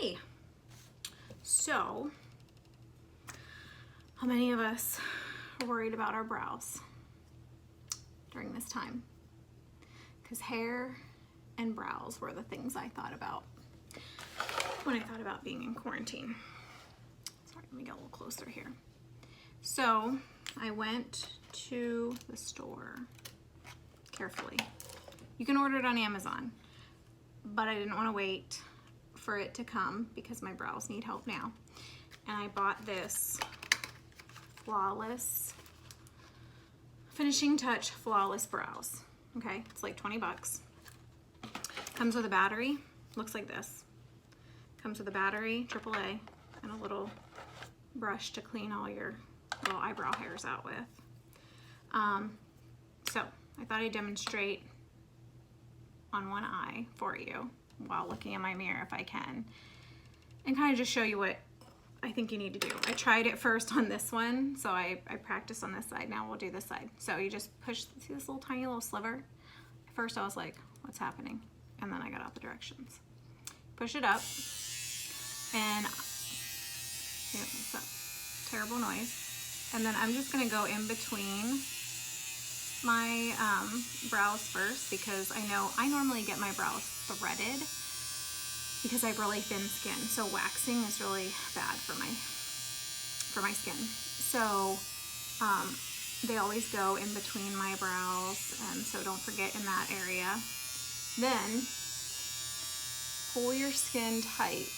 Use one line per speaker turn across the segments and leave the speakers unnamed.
Hey, so how many of us are worried about our brows during this time? Because hair and brows were the things I thought about when I thought about being in quarantine. Sorry, let me get a little closer here. So I went to the store carefully. You can order it on Amazon, but I didn't want to wait for it to come because my brows need help now. And I bought this Flawless Finishing Touch Flawless Brows. Okay, it's like 20 bucks. Comes with a battery, looks like this. Comes with a battery, AAA, and a little brush to clean all your little eyebrow hairs out with. So I thought I'd demonstrate on one eye for you while looking in my mirror if I can, and kind of just show you what I think you need to do. I tried it first on this one, so I practiced on this side. Now we'll do this side. So you just push, see this little tiny little sliver? At first I was like, what's happening? And then I got out the directions. Push it up, and it's a terrible noise. And then I'm just gonna go in between my brows first, because I know I normally get my brows threaded because I have really thin skin, so waxing is really bad for my skin. So they always go in between my brows, and so don't forget in that area. Then pull your skin tight,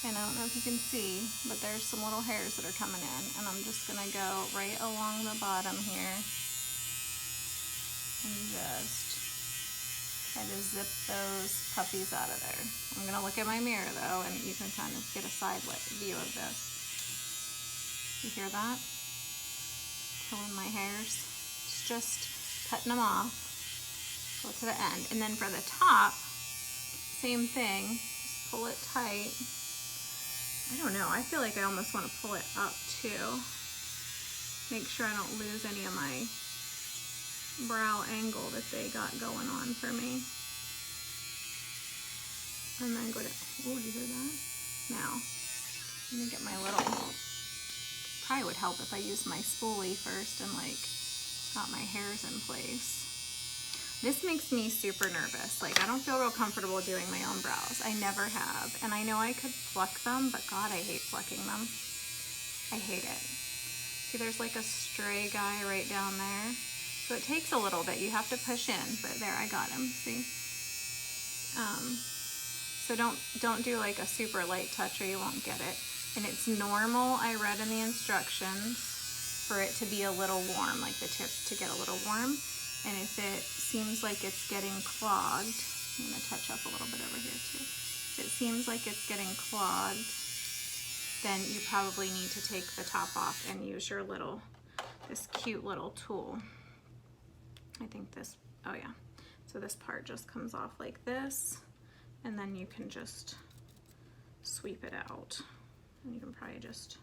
and I don't know if you can see, but there's some little hairs that are coming in, and I'm just gonna go right along the bottom here and just try to zip those puppies out of there. I'm gonna look at my mirror though, and you can kind of get a side view of this. You hear that? Pulling my hairs. It's just cutting them off. Go to the end. And then for the top, same thing. Just pull it tight. I don't know, I feel like I almost want to pull it up too. Make sure I don't lose any of my brow angle that they got going on for me. And then go down. Oh, you hear that? Now, let me get my little, probably would help if I used my spoolie first and like got my hairs in place. This makes me super nervous. Like, I don't feel real comfortable doing my own brows. I never have. And I know I could pluck them, but God, I hate plucking them. I hate it. See, there's like a stray guy right down there. So it takes a little bit. You have to push in, but there, I got him, see? So don't do like a super light touch or you won't get it. And it's normal, I read in the instructions, for it to be a little warm, like the tip to get a little warm. And if it seems like it's getting clogged, I'm gonna touch up a little bit over here too. If it seems like it's getting clogged, then you probably need to take the top off and use your this cute little tool. I think this, oh yeah. So this part just comes off like this, and then you can just sweep it out. And you can probably just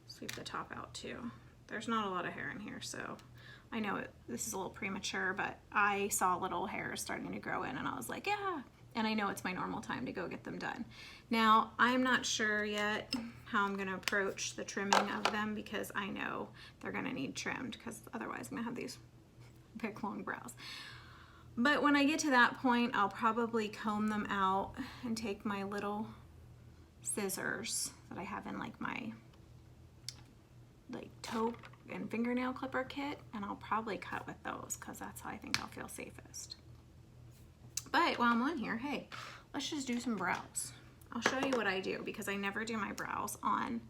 sweep the top out too. There's not a lot of hair in here, so I know this is a little premature, but I saw little hairs starting to grow in and I was like, yeah. And I know it's my normal time to go get them done. Now, I'm not sure yet how I'm gonna approach the trimming of them, because I know they're gonna need trimmed, because otherwise I'm gonna have these big long brows. But when I get to that point, I'll probably comb them out and take my little scissors that I have in like my toe and fingernail clipper kit, and I'll probably cut with those, because that's how I think I'll feel safest. But while I'm on here, hey, let's just do some brows. I'll show you what I do, because I never do my brows on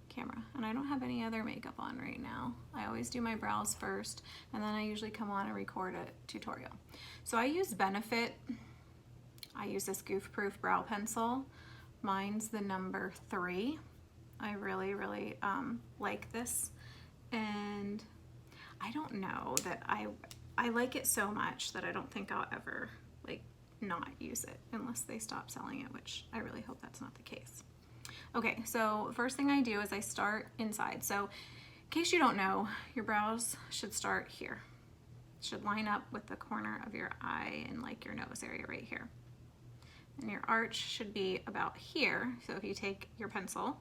camera, and I don't have any other makeup on right now. I always do my brows first, and then I usually come on and record a tutorial. So I use Benefit. I use this Goof Proof brow pencil. Mine's the number 3. I really like this, and I don't know that I like it so much that I don't think I'll ever like not use it unless they stop selling it, which I really hope that's not the case. Okay, so first thing I do is I start inside. So in case you don't know, your brows should start here. Should line up with the corner of your eye and like your nose area right here. And your arch should be about here. So if you take your pencil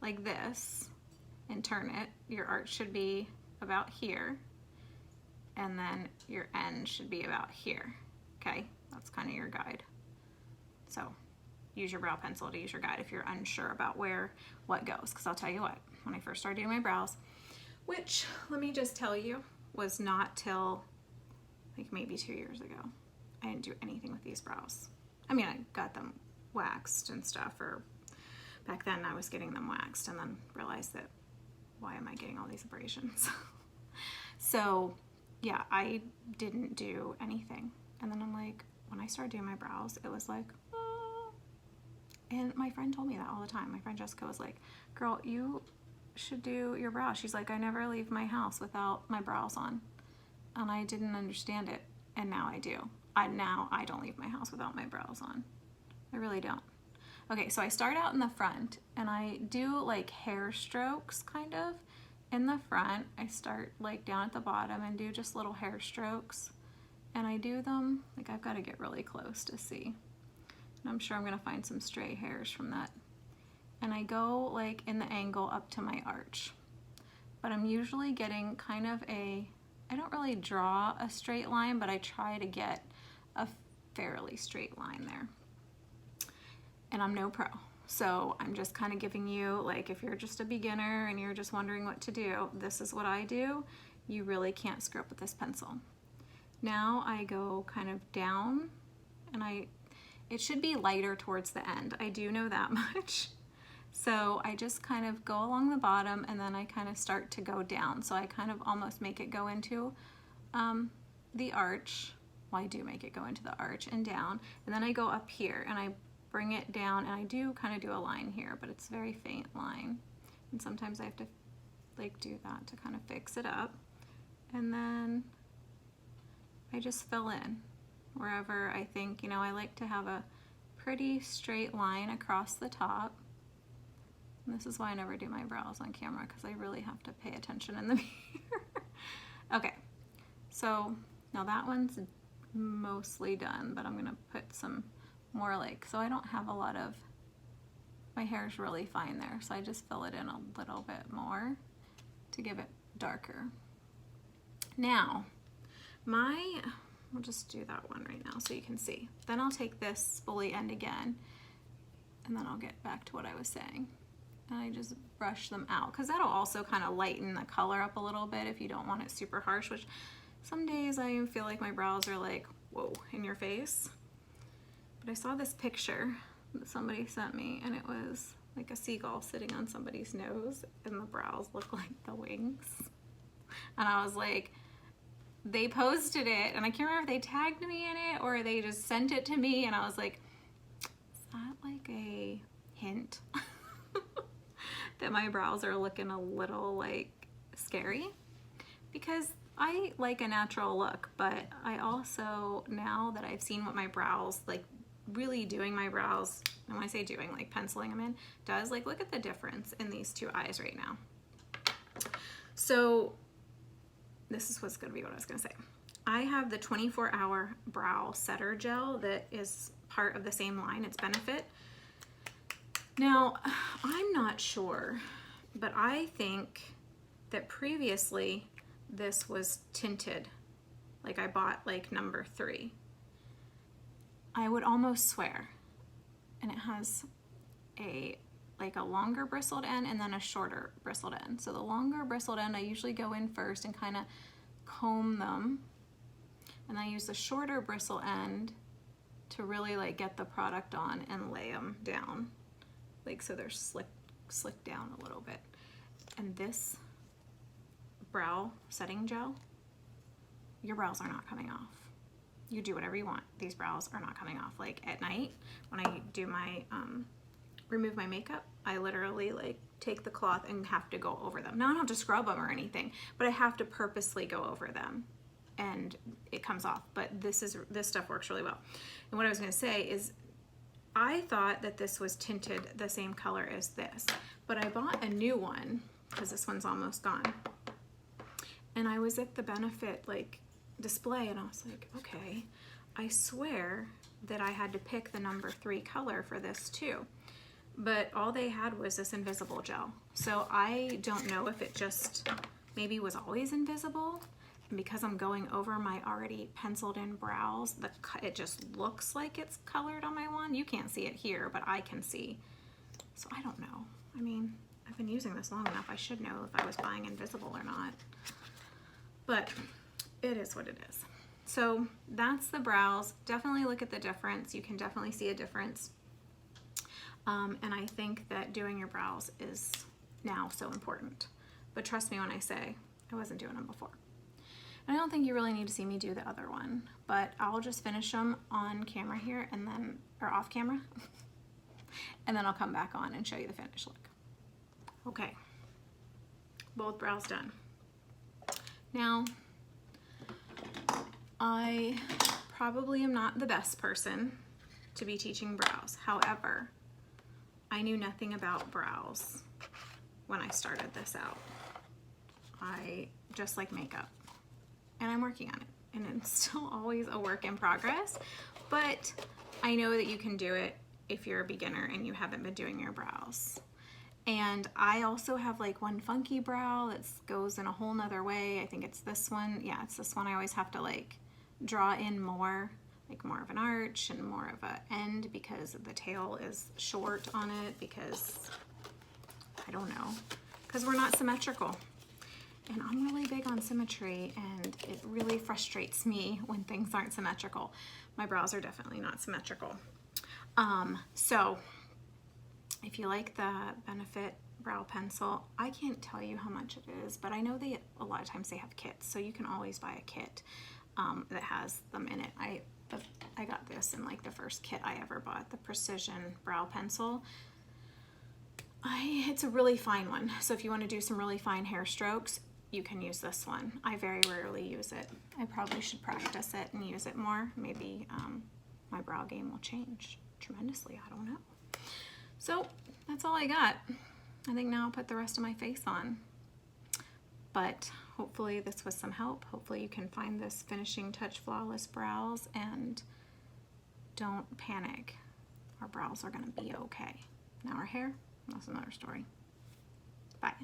like this and turn it, your arch should be about here. And then your end should be about here. Okay, that's kind of your guide. So use your brow pencil to use your guide if you're unsure about what goes. Because I'll tell you what, when I first started doing my brows, which let me just tell you was not till like maybe 2 years ago, I didn't do anything with these brows. I mean, I got them waxed and stuff, or back then I was getting them waxed, and then realized that why am I getting all these abrasions? So yeah, I didn't do anything. And then I'm like, when I started doing my brows, it was like, oh. And my friend told me that all the time. My friend Jessica was like, girl, you should do your brows. She's like, I never leave my house without my brows on. And I didn't understand it, and now I do. Now I don't leave my house without my brows on. I really don't. Okay, so I start out in the front, and I do like hair strokes kind of. In the front, I start like down at the bottom and do just little hair strokes. And I do them, like I've got to get really close to see. And I'm sure I'm gonna find some stray hairs from that. And I go like in the angle up to my arch. But I'm usually getting kind of I don't really draw a straight line, but I try to get a fairly straight line there. And I'm no pro. So I'm just kind of giving you, like, if you're just a beginner and you're just wondering what to do, this is what I do. You really can't screw up with this pencil. Now I go kind of down, and it should be lighter towards the end. I do know that much. So I just kind of go along the bottom, and then I kind of start to go down. So I kind of almost make it go into the arch. Well, I do make it go into the arch and down. And then I go up here, and I bring it down, and I do kind of do a line here, but it's a very faint line. And sometimes I have to like do that to kind of fix it up. And then I just fill in wherever I think, you know, I like to have a pretty straight line across the top. And this is why I never do my brows on camera, because I really have to pay attention in the mirror. Okay, so now that one's mostly done, but I'm gonna put some more like, so I don't have a lot of, my hair's really fine there, so I just fill it in a little bit more to give it darker. Now, we'll just do that one right now so you can see. Then I'll take this spoolie end again, and then I'll get back to what I was saying. And I just brush them out, because that'll also kind of lighten the color up a little bit if you don't want it super harsh, which some days I feel like my brows are like, whoa, in your face. But I saw this picture that somebody sent me, and it was like a seagull sitting on somebody's nose, and the brows look like the wings. And I was like, they posted it, and I can't remember if they tagged me in it or they just sent it to me, and I was like, is that like a hint that my brows are looking a little like scary? Because I like a natural look, but I also, now that I've seen what my brows, like really doing my brows, and when I say doing, like penciling them in, does, like, look at the difference in these two eyes right now. So this is what's gonna be what I was gonna say. I have the 24-hour brow setter gel that is part of the same line, it's Benefit. Now, I'm not sure, but I think that previously this was tinted. Like I bought like number 3. I would almost swear. And it has like a longer bristled end and then a shorter bristled end. So the longer bristled end, I usually go in first and kind of comb them. And I use the shorter bristle end to really like get the product on and lay them down. Like so they're slick down a little bit. And this brow setting gel, your brows are not coming off. You do whatever you want. These brows are not coming off. Like at night when I do my, remove my makeup, I literally like take the cloth and have to go over them. Now I don't have to scrub them or anything, but I have to purposely go over them and it comes off. But this stuff works really well. And what I was gonna say is I thought that this was tinted the same color as this, but I bought a new one because this one's almost gone. And I was at the Benefit like display and I was like, okay, I swear that I had to pick the number 3 color for this too. But all they had was this invisible gel. So I don't know if it just maybe was always invisible. And because I'm going over my already penciled in brows, it just looks like it's colored on my wand. You can't see it here, but I can see. So I don't know. I mean, I've been using this long enough. I should know if I was buying invisible or not. But it is what it is. So that's the brows. Definitely look at the difference. You can definitely see a difference. And I think that doing your brows is now so important. But trust me when I say I wasn't doing them before. And I don't think you really need to see me do the other one, but I'll just finish them on camera here and then, or off camera, and then I'll come back on and show you the finished look. Okay, both brows done. Now, I probably am not the best person to be teaching brows. However, I knew nothing about brows when I started this out. I just like makeup, and I'm working on it, and it's still always a work in progress, but I know that you can do it if you're a beginner and you haven't been doing your brows. And I also have like one funky brow that goes in a whole nother way. I think it's this one. Yeah, it's this one. I always have to like draw in more, like more of an arch and more of an end because the tail is short on it, because I don't know, because we're not symmetrical. And I'm really big on symmetry, and it really frustrates me when things aren't symmetrical. My brows are definitely not symmetrical. So if you like the Benefit brow pencil, I can't tell you how much it is, but I know a lot of times they have kits, so you can always buy a kit that has them in it. I got this in like the first kit I ever bought, the Precision brow pencil. It's a really fine one, so if you want to do some really fine hair strokes, you can use this one. I very rarely use it. I probably should practice it and use it more. Maybe my brow game will change tremendously. I don't know. So that's all I got. I think now I'll put the rest of my face on. But hopefully this was some help. Hopefully you can find this finishing touch flawless brows, and don't panic. Our brows are gonna be okay. Now our hair, that's another story. Bye.